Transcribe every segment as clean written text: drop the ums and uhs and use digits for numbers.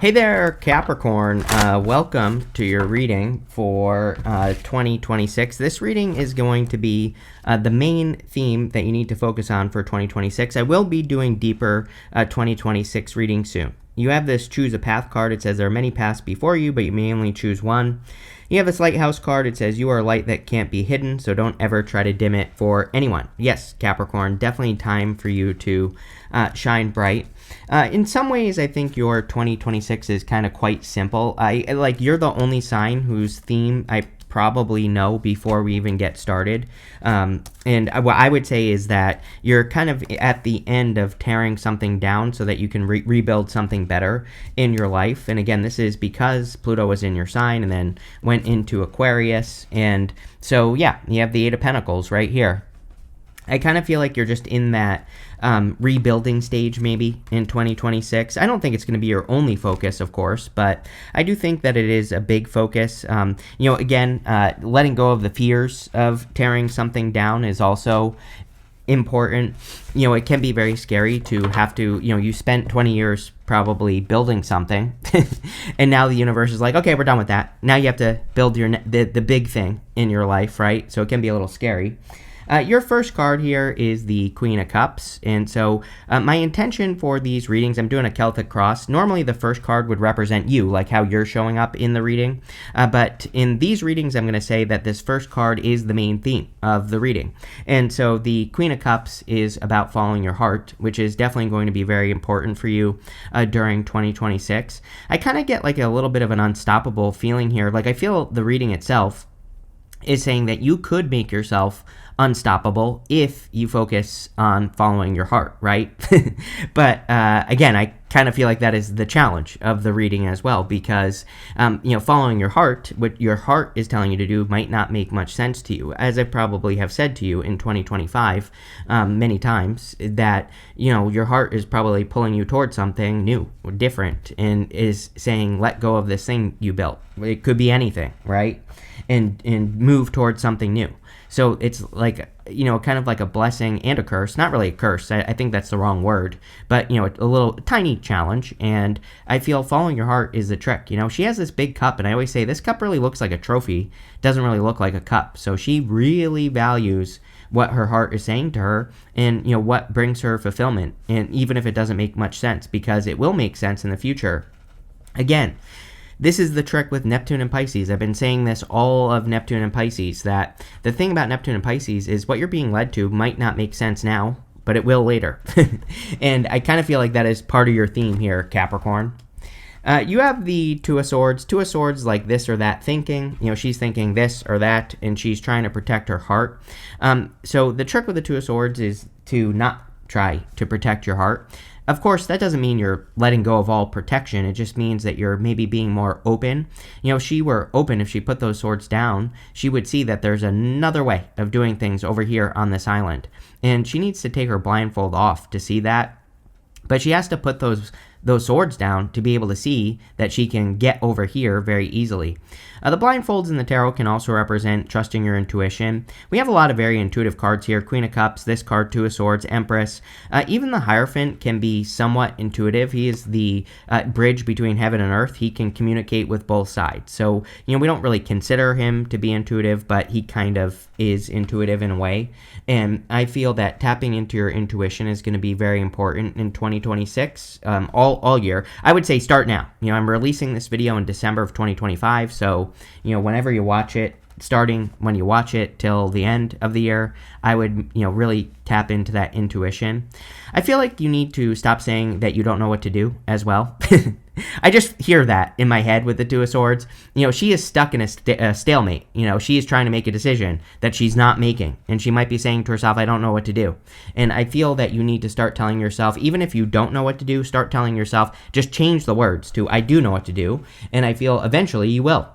Hey there, Capricorn. Welcome to your reading for 2026. This reading is going to be the main theme that you need to focus on for 2026. I will be doing deeper 2026 readings soon. You have this Choose a Path card. It says there are many paths before you, but you may only choose one. You have this Lighthouse card. It says you are a light that can't be hidden, so don't ever try to dim it for anyone. Yes, Capricorn, definitely time for you to shine bright. In some ways, I think your 2026 is kind of quite simple. You're the only sign whose theme I probably know before we even get started. And what I would say is that you're kind of at the end of tearing something down so that you can rebuild something better in your life. And again, this is because Pluto was in your sign and then went into Aquarius. And so, yeah, you have the Eight of Pentacles right here. I kind of feel like you're just in that rebuilding stage maybe in 2026. I don't think it's going to be your only focus, of course, but I do think that it is a big focus. Again, letting go of the fears of tearing something down is also important. It can be very scary to have to, you spent 20 years probably building something and now the universe is like, okay, we're done with that. Now you have to build the big thing in your life, right? So it can be a little scary. Your first card here is the Queen of Cups, and so my intention for these readings, I'm doing a Celtic cross. Normally the first card would represent you, like how you're showing up in the reading, but in these readings I'm going to say that this first card is the main theme of the reading. And so the Queen of Cups is about following your heart, which is definitely going to be very important for you during 2026. I kind of get like a little bit of an unstoppable feeling here. Like I feel the reading itself is saying that you could make yourself unstoppable if you focus on following your heart, right? But again, I kind of feel like that is the challenge of the reading as well, because following your heart, what your heart is telling you to do might not make much sense to you, as I probably have said to you in 2025 many times, that your heart is probably pulling you towards something new or different and is saying let go of this thing you built. It could be anything, right? And move towards something new. So it's like, kind of like a blessing and a curse. Not really a curse. I think that's the wrong word. But, a little tiny challenge. And I feel following your heart is the trick. She has this big cup. And I always say this cup really looks like a trophy. Doesn't really look like a cup. So she really values what her heart is saying to her and, what brings her fulfillment. And even if it doesn't make much sense, because it will make sense in the future. Again, this is the trick with Neptune and Pisces. I've been saying this all of Neptune and Pisces, that the thing about Neptune and Pisces is what you're being led to might not make sense now, but it will later. And I kind of feel like that is part of your theme here, Capricorn. You have the Two of Swords. Two of Swords, like this or that thinking. She's thinking this or that, and she's trying to protect her heart. So the trick with the Two of Swords is to not try to protect your heart. Of course, that doesn't mean you're letting go of all protection. It just means that you're maybe being more open. If she were open, if she put those swords down, she would see that there's another way of doing things over here on this island. And she needs to take her blindfold off to see that. But she has to put those swords down to be able to see that she can get over here very easily. The blindfolds in the tarot can also represent trusting your intuition. We have a lot of very intuitive cards here. Queen of Cups, this card, Two of Swords, Empress. Even the Hierophant can be somewhat intuitive. He is the bridge between heaven and earth. He can communicate with both sides. So, we don't really consider him to be intuitive, but he kind of is intuitive in a way. And I feel that tapping into your intuition is going to be very important in 2026, all year. I would say start now. I'm releasing this video in December of 2025, so whenever you watch it, starting when you watch it till the end of the year, I would, really tap into that intuition. I feel like you need to stop saying that you don't know what to do as well. I just hear that in my head with the Two of Swords. She is stuck in a stalemate. She is trying to make a decision that she's not making. And she might be saying to herself, I don't know what to do. And I feel that you need to start telling yourself, even if you don't know what to do, start telling yourself, just change the words to, I do know what to do. And I feel eventually you will.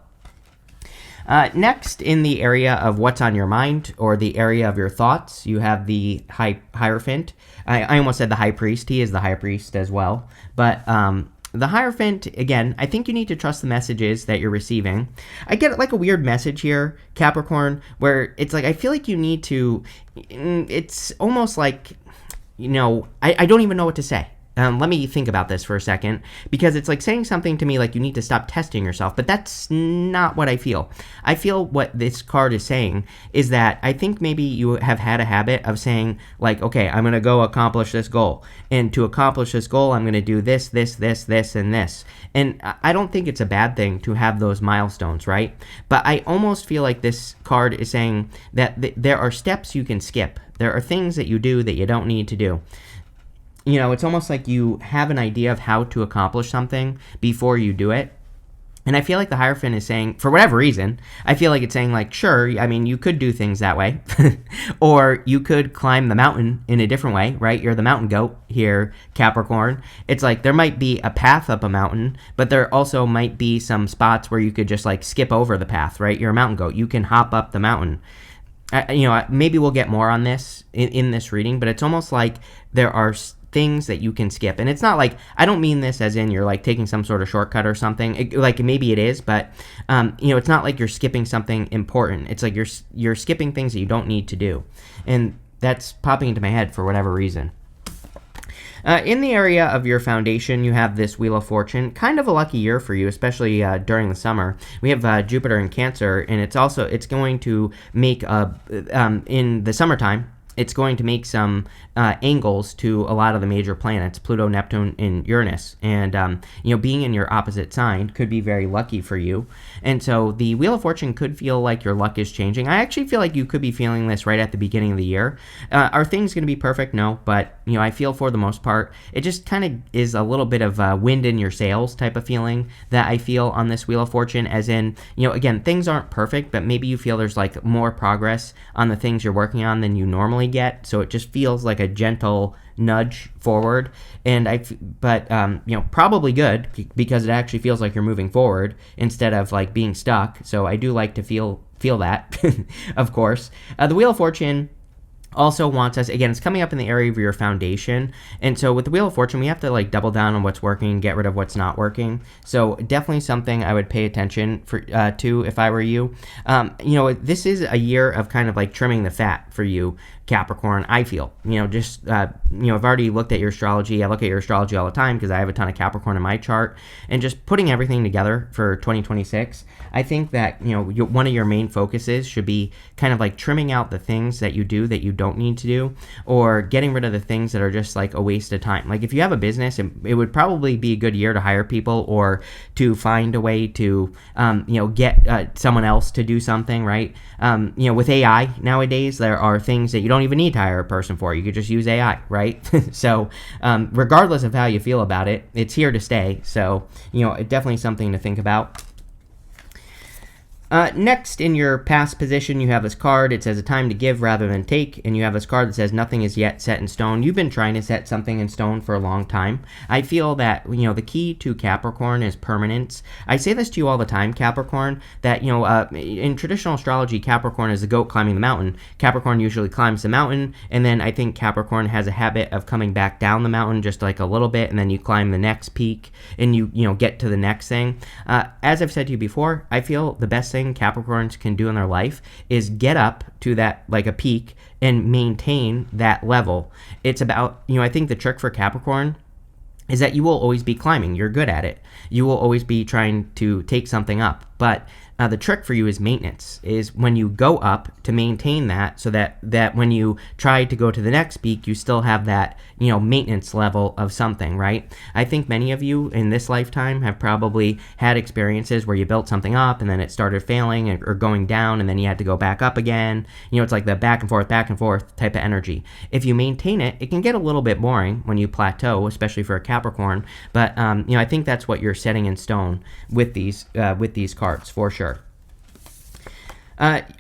Next, in the area of what's on your mind, or the area of your thoughts, you have the Hierophant. I almost said the High Priest. He is the High Priest as well. But the Hierophant, again, I think you need to trust the messages that you're receiving. I get like a weird message here, Capricorn, where it's like I feel like you need to, it's almost like, I don't even know what to say. let me think about this for a second, because it's like saying something to me like you need to stop testing yourself, but that's not what I feel. I feel what this card is saying is that I think maybe you have had a habit of saying like, okay, I'm going to go accomplish this goal. And to accomplish this goal, I'm going to do this, this, this, this, and this. And I don't think it's a bad thing to have those milestones, right? But I almost feel like this card is saying that there are steps you can skip. There are things that you do that you don't need to do. You know, it's almost like you have an idea of how to accomplish something before you do it. And I feel like the Hierophant is saying, for whatever reason, I feel like it's saying like, sure, I mean, you could do things that way. Or you could climb the mountain in a different way, right? You're the mountain goat here, Capricorn. It's like there might be a path up a mountain, but there also might be some spots where you could just like skip over the path, right? You're a mountain goat. You can hop up the mountain. You know, maybe we'll get more on this in this reading, but it's almost like there are things that you can skip. And it's not like, I don't mean this as in you're like taking some sort of shortcut or something. Like maybe it is, but you know, it's not like you're skipping something important. It's like you're skipping things that you don't need to do. And that's popping into my head for whatever reason. In the area of your foundation, you have this Wheel of Fortune. Kind of a lucky year for you, especially during the summer. We have Jupiter in Cancer, and it's going to make, in the summertime, it's going to make some angles to a lot of the major planets, Pluto, Neptune, and Uranus. And, you know, being in your opposite sign could be very lucky for you. And so the Wheel of Fortune could feel like your luck is changing. I actually feel like you could be feeling this right at the beginning of the year. Are things going to be perfect? No. But, you know, I feel for the most part, it just kind of is a little bit of wind in your sails type of feeling that I feel on this Wheel of Fortune, as in, you know, again, things aren't perfect, but maybe you feel there's like more progress on the things you're working on than you normally get. So it just feels like a gentle nudge forward. And you know, probably good, because it actually feels like you're moving forward instead of like being stuck. So I do like to feel that, of course. The Wheel of Fortune also wants us, again, it's coming up in the area of your foundation. And so with the Wheel of Fortune, we have to like double down on what's working, get rid of what's not working. So definitely something I would pay attention to if I were you. You know, this is a year of kind of like trimming the fat for you, Capricorn, I feel. You know, just, you know, I've already looked at your astrology. I look at your astrology all the time because I have a ton of Capricorn in my chart. And just putting everything together for 2026, I think that, you know, one of your main focuses should be kind of like trimming out the things that you do that you don't need to do, or getting rid of the things that are just like a waste of time. Like if you have a business, it would probably be a good year to hire people or to find a way to, you know, get someone else to do something, right? You know, with AI nowadays, there are things that you don't even need to hire a person for. You could just use AI, right? So regardless of how you feel about it, it's here to stay. So, you know, definitely something to think about. Next, in your past position, you have this card. It says a time to give rather than take, and you have this card that says nothing is yet set in stone. You've been trying to set something in stone for a long time. I feel that, you know, the key to Capricorn is permanence. I say this to you all the time, Capricorn, that, you know, in traditional astrology, Capricorn is the goat climbing the mountain. Capricorn usually climbs the mountain, and then I think Capricorn has a habit of coming back down the mountain just like a little bit, and then you climb the next peak, and you know, get to the next thing. As I've said to you before, I feel the best thing Capricorns can do in their life is get up to that, like a peak, and maintain that level. It's about, you know, I think the trick for Capricorn is that you will always be climbing. You're good at it. You will always be trying to take something up. But the trick for you is maintenance, is when you go up to maintain that, so that when you try to go to the next peak, you still have that, you know, maintenance level of something, right? I think many of you in this lifetime have probably had experiences where you built something up and then it started failing or going down, and then you had to go back up again. You know, it's like the back and forth type of energy. If you maintain it, it can get a little bit boring when you plateau, especially for a Capricorn. But you know, I think that's what you're setting in stone with these cards for sure.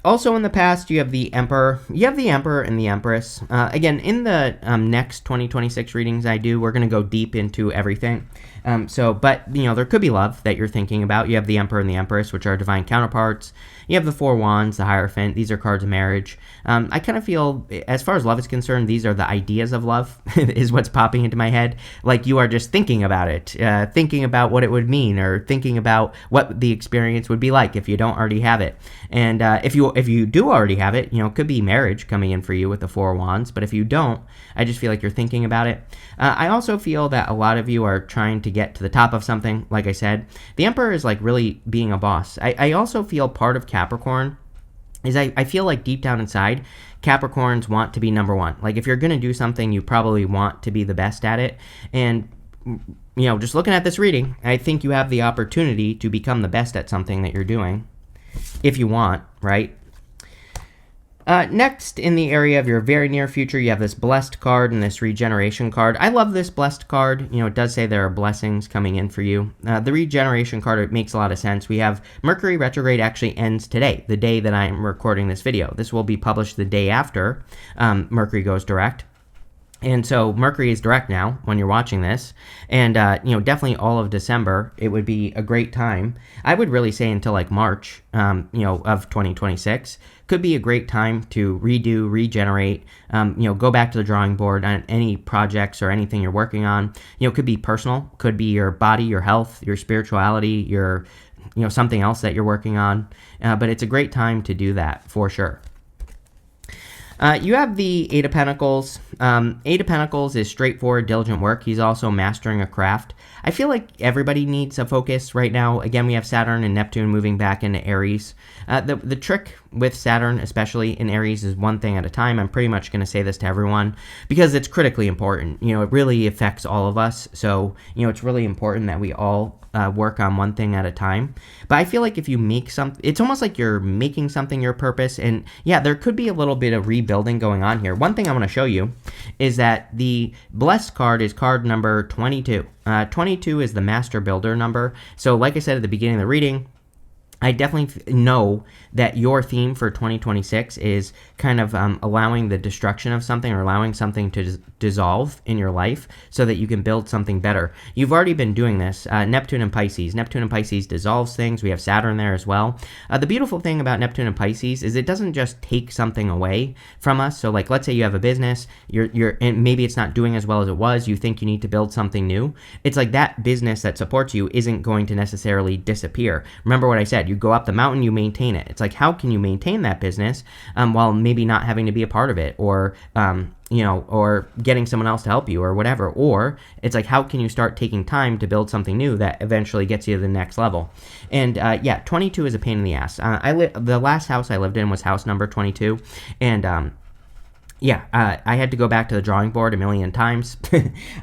Also in the past, you have the Emperor. You have the Emperor and the Empress. Again, in the next 2026 readings I do, we're going to go deep into everything. But there could be love that you're thinking about. You have the Emperor and the Empress, which are divine counterparts. You have the Four Wands, the Hierophant. These are cards of marriage. I kind of feel, as far as love is concerned, these are the ideas of love, is what's popping into my head. Like you are just thinking about it, thinking about what it would mean, or thinking about what the experience would be like if you don't already have it. And if you do already have it, it could be marriage coming in for you with the Four Wands. But if you don't, I just feel like you're thinking about it. I also feel that a lot of you are trying to get to the top of something. Like I said, the Emperor is like really being a boss. I also feel part of Capricorn is I feel like deep down inside, Capricorns want to be number one. Like if you're going to do something, you probably want to be the best at it. And just looking at this reading, I think you have the opportunity to become the best at something that you're doing if you want, right? Next, in the area of your very near future, you have this Blessed card and this Regeneration card. I love this Blessed card. It does say there are blessings coming in for you. The Regeneration card, it makes a lot of sense. We have Mercury retrograde actually ends today, the day that I am recording this video. This will be published the day after Mercury goes direct. And so Mercury is direct now when you're watching this, and definitely all of December it would be a great time. I would really say until like March, of 2026 could be a great time to redo, regenerate, go back to the drawing board on any projects or anything you're working on. Could be personal, could be your body, your health, your spirituality, your something else that you're working on. But it's a great time to do that for sure. You have the Eight of Pentacles. Eight of Pentacles is straightforward, diligent work. He's also mastering a craft. I feel like everybody needs a focus right now. Again, we have Saturn and Neptune moving back into Aries. The trick with Saturn, especially in Aries, is one thing at a time. I'm pretty much going to say this to everyone because it's critically important. It really affects all of us. So, it's really important that we all work on one thing at a time. But I feel like if you make something, it's almost like you're making something your purpose. And yeah, there could be a little bit of rebuilding going on here. One thing I want to show you is that the Blessed card is card number 22. 22 is the Master Builder number. So like I said at the beginning of the reading, I definitely know that your theme for 2026 is kind of allowing the destruction of something or allowing something to dissolve in your life so that you can build something better. You've already been doing this. Neptune and Pisces. Neptune and Pisces dissolves things. We have Saturn there as well. The beautiful thing about Neptune and Pisces is it doesn't just take something away from us. So like, let's say you have a business, and maybe it's not doing as well as it was. You think you need to build something new. It's like that business that supports you isn't going to necessarily disappear. Remember what I said. You go up the mountain, you maintain it. It's like, how can you maintain that business while maybe not having to be a part of it, or or getting someone else to help you or whatever. Or it's like, how can you start taking time to build something new that eventually gets you to the next level? And 22 is a pain in the ass. The last house I lived in was house number 22, and I had to go back to the drawing board a million times.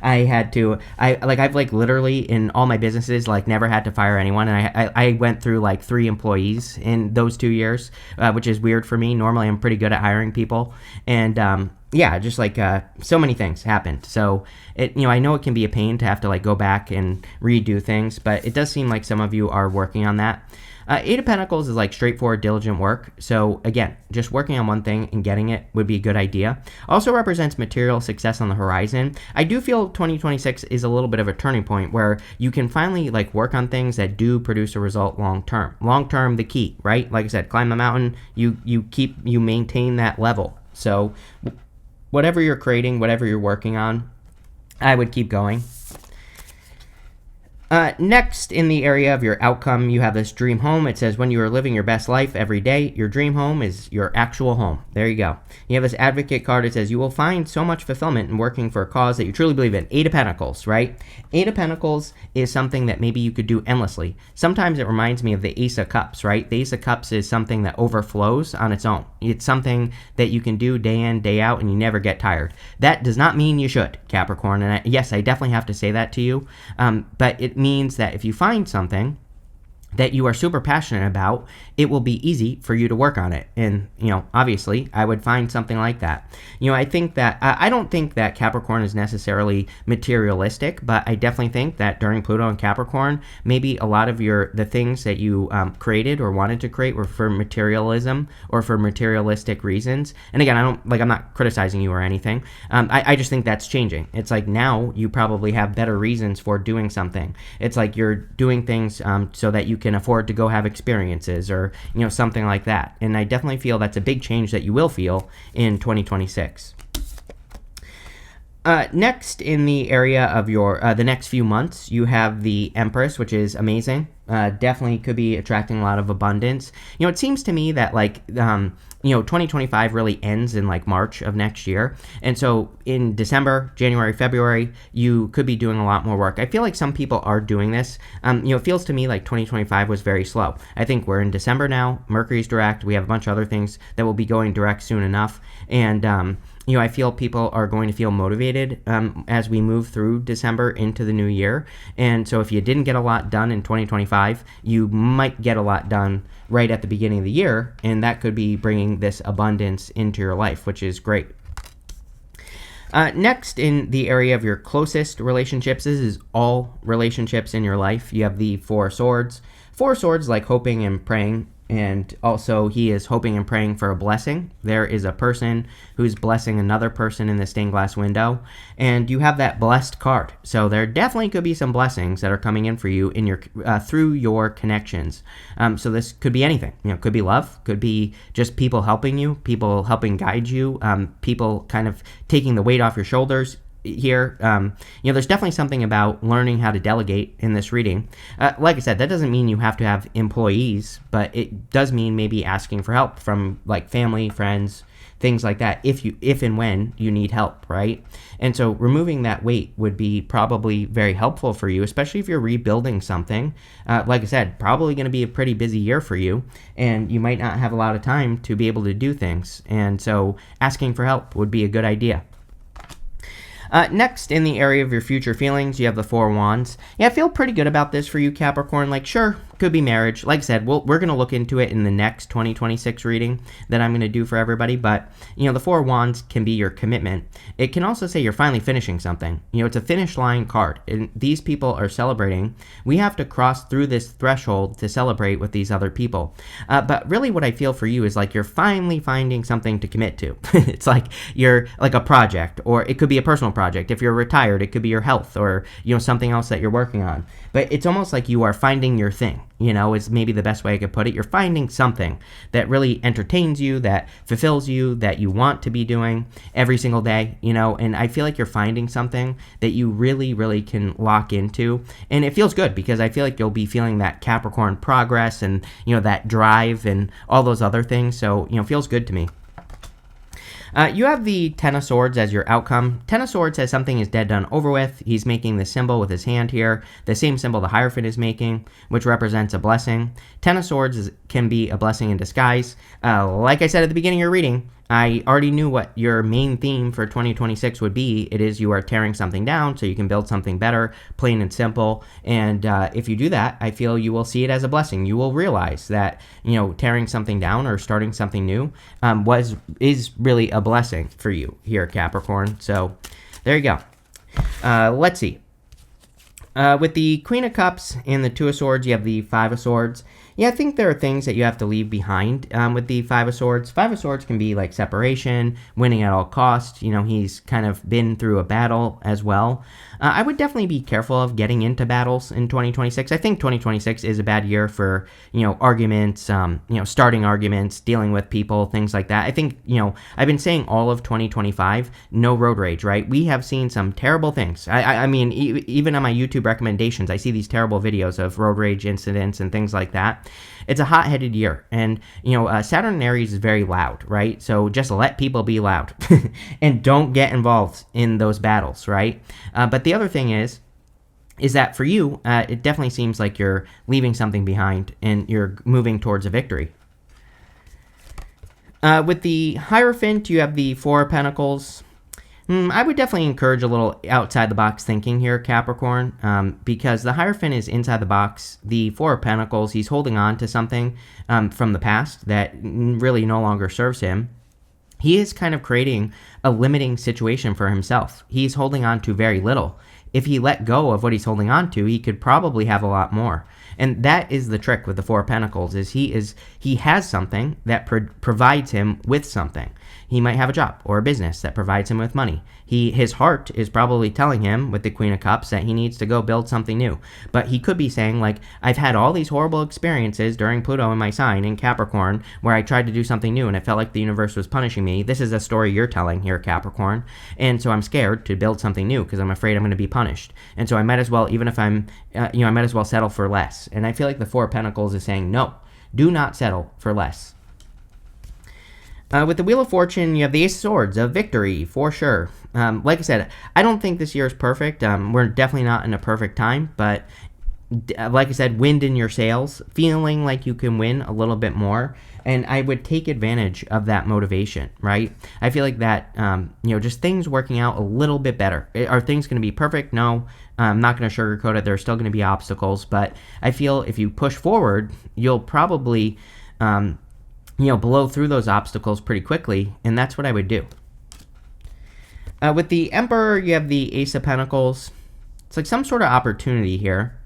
I've literally in all my businesses, never had to fire anyone. And I went through 3 employees in those 2 years, which is weird for me. Normally I'm pretty good at hiring people. And, so many things happened. So I know it can be a pain to have to go back and redo things, but it does seem like some of you are working on that. Eight of Pentacles is straightforward, diligent work. So again, just working on one thing and getting it would be a good idea. Also represents material success on the horizon. I do feel 2026 is a little bit of a turning point where you can finally work on things that do produce a result long term. Long term, the key, right? Like I said, climb the mountain, you maintain that level. So whatever you're creating, whatever you're working on, I would keep going. Next, in the area of your outcome, you have this dream home. It says, when you are living your best life every day, your dream home is your actual home. There you go. You have this advocate card. It says, you will find so much fulfillment in working for a cause that you truly believe in. Eight of Pentacles, right? Eight of Pentacles is something that maybe you could do endlessly. Sometimes it reminds me of the Ace of Cups, right? The Ace of Cups is something that overflows on its own. It's something that you can do day in, day out, and you never get tired. That does not mean you should, Capricorn. And yes, I definitely have to say that to you. But it means that if you find something that you are super passionate about, it will be easy for you to work on it. And, obviously, I would find something like that. I think that, I don't think that Capricorn is necessarily materialistic, but I definitely think that during Pluto and Capricorn, maybe a lot of the things that you created or wanted to create were for materialism or for materialistic reasons. And again, I'm not criticizing you or anything. I just think that's changing. It's like now you probably have better reasons for doing something. It's like you're doing things so that you can afford to go have experiences or something like that. And I definitely feel that's a big change that you will feel in 2026. Next, in the area of your the next few months, you have the Empress, which is amazing. Definitely could be attracting a lot of abundance. It seems to me that 2025 really ends in March of next year. And so in December, January, February, you could be doing a lot more work. I feel like some people are doing this. It feels to me like 2025 was very slow. I think we're in December now. Mercury's direct. We have a bunch of other things that will be going direct soon enough. And, I feel people are going to feel motivated as we move through December into the new year. And so if you didn't get a lot done in 2025, you might get a lot done right at the beginning of the year. And that could be bringing this abundance into your life, which is great. Next, in the area of your closest relationships, this is all relationships in your life. You have the Four of Swords. Four of Swords, like hoping and praying. And also, he is hoping and praying for a blessing. There is a person who's blessing another person in the stained glass window, and you have that blessed card. So there definitely could be some blessings that are coming in for you in your through your connections. So this could be anything. Could be love, could be just people helping you, people helping guide you, people kind of taking the weight off your shoulders. Here, there's definitely something about learning how to delegate in this reading. Like I said, that doesn't mean you have to have employees, but it does mean maybe asking for help from family, friends, things like that, if and when you need help, right? And so removing that weight would be probably very helpful for you, especially if you're rebuilding something. Like I said, probably going to be a pretty busy year for you, and you might not have a lot of time to be able to do things. And so asking for help would be a good idea. Next, in the area of your future feelings, you have the Four of Wands. Yeah, I feel pretty good about this for you, Capricorn. Sure, could be marriage. Like I said, we're going to look into it in the next 2026 reading that I'm going to do for everybody. But, the Four of Wands can be your commitment. It can also say you're finally finishing something. It's a finish line card. And these people are celebrating. We have to cross through this threshold to celebrate with these other people. But really what I feel for you is you're finally finding something to commit to. It's you're a project, or it could be a personal project. If you're retired, it could be your health or, something else that you're working on. But it's almost like you are finding your thing. Is maybe the best way I could put it. You're finding something that really entertains you, that fulfills you, that you want to be doing every single day, and I feel like you're finding something that you really, really can lock into. And it feels good because I feel like you'll be feeling that Capricorn progress and, that drive and all those other things. So, feels good to me. You have the Ten of Swords as your outcome. Ten of Swords says something is dead, done, over with. He's making the symbol with his hand here, the same symbol the Hierophant is making, which represents a blessing. Ten of Swords can be a blessing in disguise. Like I said at the beginning of your reading, I already knew what your main theme for 2026 would be. It is you are tearing something down so you can build something better, plain and simple. And if you do that, I feel you will see it as a blessing. You will realize that, tearing something down or starting something new is really a blessing for you here, Capricorn. So there you go. Let's see. With the Queen of Cups and the Two of Swords, you have the Five of Swords. Yeah, I think there are things that you have to leave behind with the Five of Swords. Five of Swords can be separation, winning at all costs. He's kind of been through a battle as well. I would definitely be careful of getting into battles in 2026. I think 2026 is a bad year for, arguments, starting arguments, dealing with people, things like that. I think, I've been saying all of 2025, no road rage, right? We have seen some terrible things. I mean, even on my YouTube recommendations, I see these terrible videos of road rage incidents and things like that. It's a hot-headed year, and Saturn and Aries is very loud, right? So just let people be loud and don't get involved in those battles, right? But the other thing is that for you, it definitely seems like you're leaving something behind and you're moving towards a victory. With the Hierophant, you have the Four of Pentacles. I would definitely encourage a little outside the box thinking here, Capricorn, because the Hierophant is inside the box. The Four of Pentacles, he's holding on to something from the past that really no longer serves him. He is kind of creating a limiting situation for himself. He's holding on to very little. If he let go of what he's holding on to, he could probably have a lot more. And that is the trick with the Four of Pentacles, is he has something that provides him with something. He might have a job or a business that provides him with money. His heart is probably telling him with the Queen of Cups that he needs to go build something new. But he could be saying, like, I've had all these horrible experiences during Pluto in my sign in Capricorn where I tried to do something new and it felt like the universe was punishing me. This is a story you're telling here, Capricorn. And so I'm scared to build something new because I'm afraid I'm going to be punished. And so I might as well, even if I might as well settle for less. And I feel like the Four of Pentacles is saying, no, do not settle for less. With the Wheel of Fortune, you have the Ace of Swords, a victory, for sure. Like I said, I don't think this year is perfect. We're definitely not in a perfect time, but like I said, wind in your sails, feeling like you can win a little bit more, and I would take advantage of that motivation, right? I feel like that, just things working out a little bit better. Are things going to be perfect? No, I'm not going to sugarcoat it. There's still going to be obstacles, but I feel if you push forward, you'll probably blow through those obstacles pretty quickly, and that's what I would do. With the Emperor, you have the Ace of Pentacles. It's like some sort of opportunity here.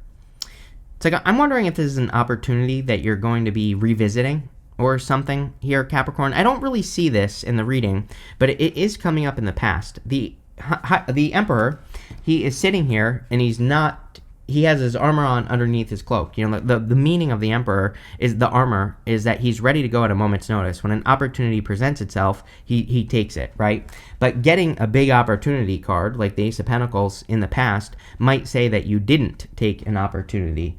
It's like, I'm wondering if this is an opportunity that you're going to be revisiting or something here, Capricorn. I don't really see this in the reading, but it is coming up in the past. The Emperor, he is sitting here, and he has his armor on underneath his cloak. The meaning of the Emperor is the armor is that he's ready to go at a moment's notice. When an opportunity presents itself, he takes it, right? But getting a big opportunity card, like the Ace of Pentacles in the past, might say that you didn't take an opportunity.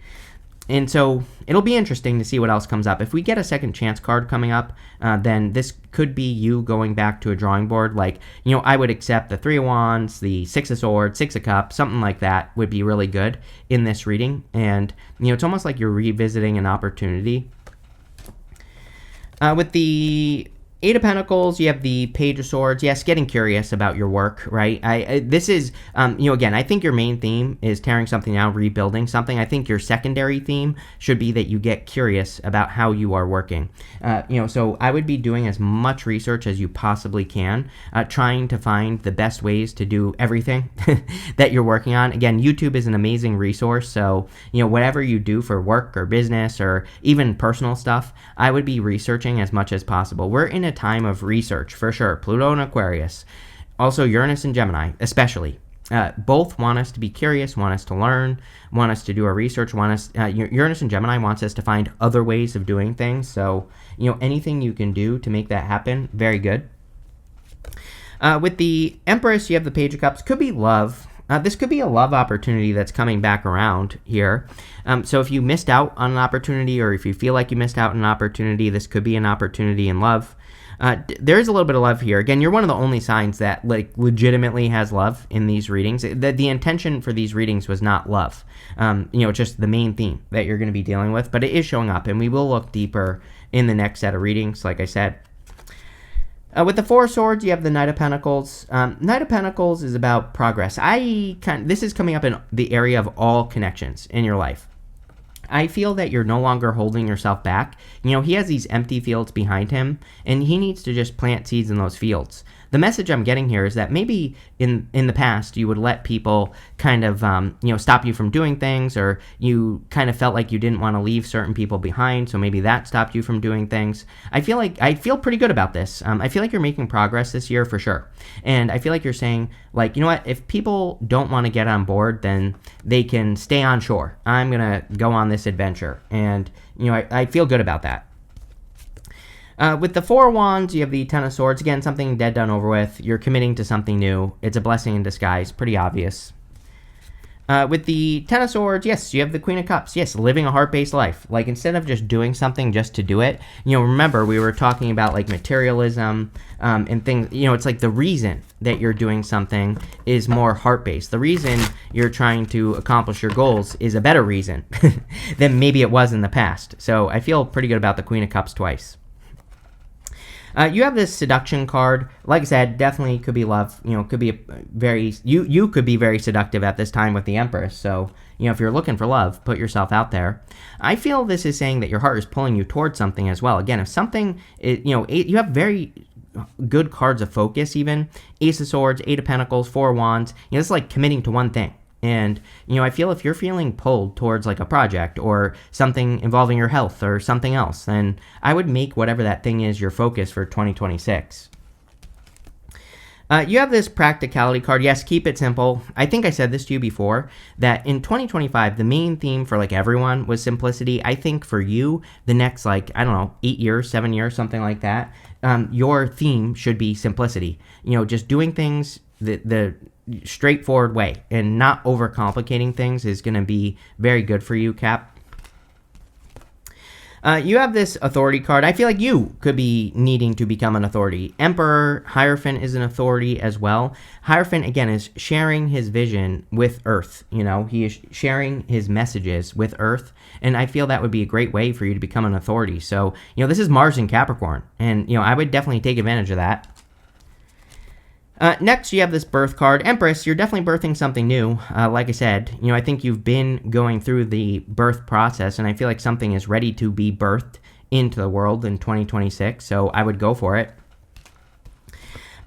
And so it'll be interesting to see what else comes up. If we get a second chance card coming up, then this could be you going back to a drawing board. Like, I would accept the Three of Wands, the Six of Swords, Six of Cups, something like that would be really good in this reading. And, it's almost like you're revisiting an opportunity. With the Eight of Pentacles, you have the Page of Swords. Yes, getting curious about your work, right? This is, again, I think your main theme is tearing something down, rebuilding something. I think your secondary theme should be that you get curious about how you are working. So I would be doing as much research as you possibly can, trying to find the best ways to do everything that you're working on. Again, YouTube is an amazing resource. So, whatever you do for work or business or even personal stuff, I would be researching as much as possible. We're in a time of research for sure. Pluto and Aquarius, also Uranus and Gemini especially, both want us to be curious, want us to learn, want us to do our research, Uranus and Gemini wants us to find other ways of doing things. So anything you can do to make that happen, very good. With the Empress, you have the Page of Cups. Could be love. This could be a love opportunity that's coming back around here. So if you missed out on an opportunity, or if you feel like you missed out on an opportunity, this could be an opportunity in love. There is a little bit of love here. Again, you're one of the only signs that legitimately has love in these readings. The intention for these readings was not love. Just the main theme that you're going to be dealing with, but it is showing up, and we will look deeper in the next set of readings, like I said. With the Four of Swords, you have the Knight of Pentacles. Knight of Pentacles is about progress. This is coming up in the area of all connections in your life. I feel that you're no longer holding yourself back. He has these empty fields behind him, and he needs to just plant seeds in those fields. The message I'm getting here is that maybe in the past you would let people kind of stop you from doing things, or you kind of felt like you didn't want to leave certain people behind, so maybe that stopped you from doing things. I feel pretty good about this. I feel like you're making progress this year for sure, and I feel like you're saying, like, you know what, if people don't want to get on board, then they can stay on shore. I'm gonna go on this adventure, and I feel good about that. With the Four of Wands, you have the Ten of Swords. Again, something dead, done, over with. You're committing to something new. It's a blessing in disguise. Pretty obvious. With the Ten of Swords, yes, you have the Queen of Cups. Yes, living a heart-based life. Like, instead of just doing something just to do it, remember, we were talking about, like, materialism and things. It's like the reason that you're doing something is more heart-based. The reason you're trying to accomplish your goals is a better reason than maybe it was in the past. So I feel pretty good about the Queen of Cups twice. You have this seduction card. Like I said, definitely could be love. Could be a very you could be very seductive at this time with the Empress. So if you're looking for love, put yourself out there. I feel this is saying that your heart is pulling you towards something as well. Again, if something, you have very good cards of focus. Even Ace of Swords, Eight of Pentacles, Four of Wands. It's like committing to one thing. And, I feel if you're feeling pulled towards like a project or something involving your health or something else, then I would make whatever that thing is your focus for 2026. You have this practicality card. Yes, keep it simple. I think I said this to you before, that in 2025, the main theme for like everyone was simplicity. I think for you, the next 8 years, 7 years, something like that, your theme should be simplicity. Just doing things the straightforward way and not overcomplicating things is going to be very good for you, Cap. You have this authority card. I feel like you could be needing to become an authority. Emperor Hierophant is an authority as well. Hierophant, again, is sharing his vision with Earth. He is sharing his messages with Earth. And I feel that would be a great way for you to become an authority. So, this is Mars in Capricorn. And, I would definitely take advantage of that. Next, you have this birth card. Empress, you're definitely birthing something new. Like I said, I think you've been going through the birth process, and I feel like something is ready to be birthed into the world in 2026, so I would go for it.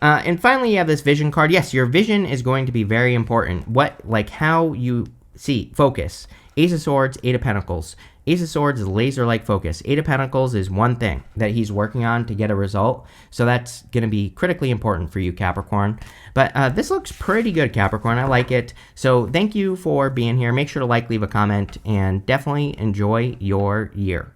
And finally, you have this vision card. Yes, your vision is going to be very important. How you see, focus. Ace of Swords, Eight of Pentacles. Ace of Swords is laser-like focus. Eight of Pentacles is one thing that he's working on to get a result. So that's going to be critically important for you, Capricorn. But this looks pretty good, Capricorn. I like it. So thank you for being here. Make sure to leave a comment, and definitely enjoy your year.